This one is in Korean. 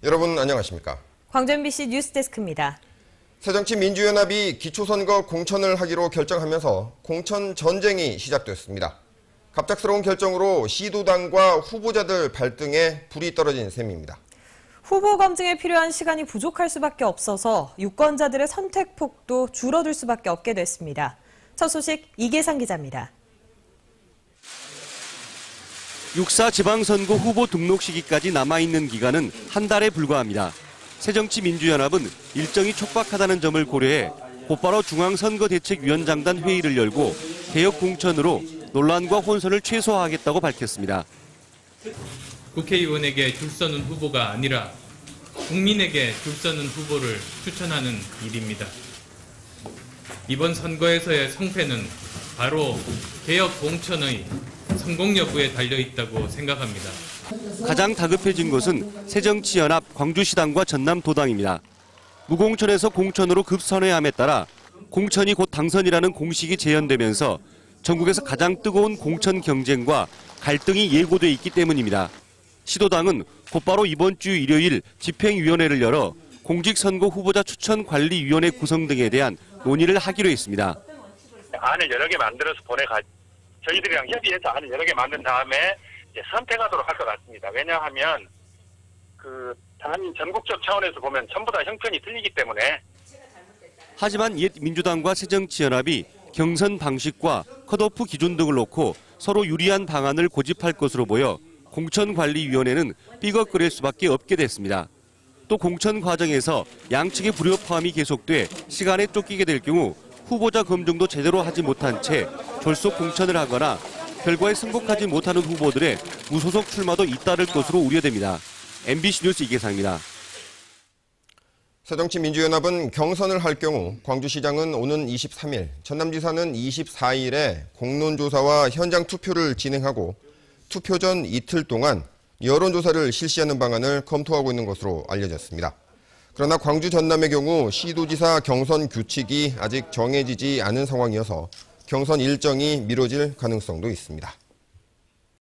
여러분 안녕하십니까? 광주 MBC 뉴스데스크입니다. 새정치민주연합이 기초선거 공천을 하기로 결정하면서 공천 전쟁이 시작됐습니다. 갑작스러운 결정으로 시도당과 후보자들 발등에 불이 떨어진 셈입니다. 후보 검증에 필요한 시간이 부족할 수밖에 없어서 유권자들의 선택폭도 줄어들 수밖에 없게 됐습니다. 첫 소식 이계상 기자입니다. 6.4 지방선거 후보 등록 시기까지 남아있는 기간은 한 달에 불과합니다. 새정치민주연합은 일정이 촉박하다는 점을 고려해 곧바로 중앙선거대책위원장단 회의를 열고 개혁 공천으로 논란과 혼선을 최소화하겠다고 밝혔습니다. 국회의원에게 줄 서는 후보가 아니라 국민에게 줄 서는 후보를 추천하는 일입니다. 이번 선거에서의 성패는 바로 개혁 공천의 성공 여부에 달려있다고 생각합니다. 가장 다급해진 것은 새정치연합 광주시당과 전남도당입니다. 무공천에서 공천으로 급선회함에 따라 공천이 곧 당선이라는 공식이 재현되면서 전국에서 가장 뜨거운 공천 경쟁과 갈등이 예고돼 있기 때문입니다. 시도당은 곧바로 이번 주 일요일 집행위원회를 열어 공직선거 후보자 추천관리위원회 구성 등에 대한 논의를 하기로 했습니다. 안을 여러 개 만들어서 저희들이랑 협의해서 안을 여러 개 만든 다음에 이제 선택하도록 할 것 같습니다. 왜냐하면 단위 전국적 차원에서 보면 전부 다 형편이 틀리기 때문에. 하지만 옛 민주당과 새정치연합이 경선 방식과 컷오프 기준 등을 놓고 서로 유리한 방안을 고집할 것으로 보여 공천관리위원회는 삐걱거릴 수밖에 없게 됐습니다. 또 공천 과정에서 양측의 불협화음이 계속돼 시간에 쫓기게 될 경우 후보자 검증도 제대로 하지 못한 채 졸속 공천을 하거나 결과에 승복하지 못하는 후보들의 무소속 출마도 잇따를 것으로 우려됩니다. MBC 뉴스 이계상입니다. 새정치민주연합은 경선을 할 경우 광주시장은 오는 23일, 전남지사는 24일에 공론조사와 현장 투표를 진행하고 투표 전 이틀 동안 여론조사를 실시하는 방안을 검토하고 있는 것으로 알려졌습니다. 그러나 광주 전남의 경우 시도지사 경선 규칙이 아직 정해지지 않은 상황이어서 경선 일정이 미뤄질 가능성도 있습니다.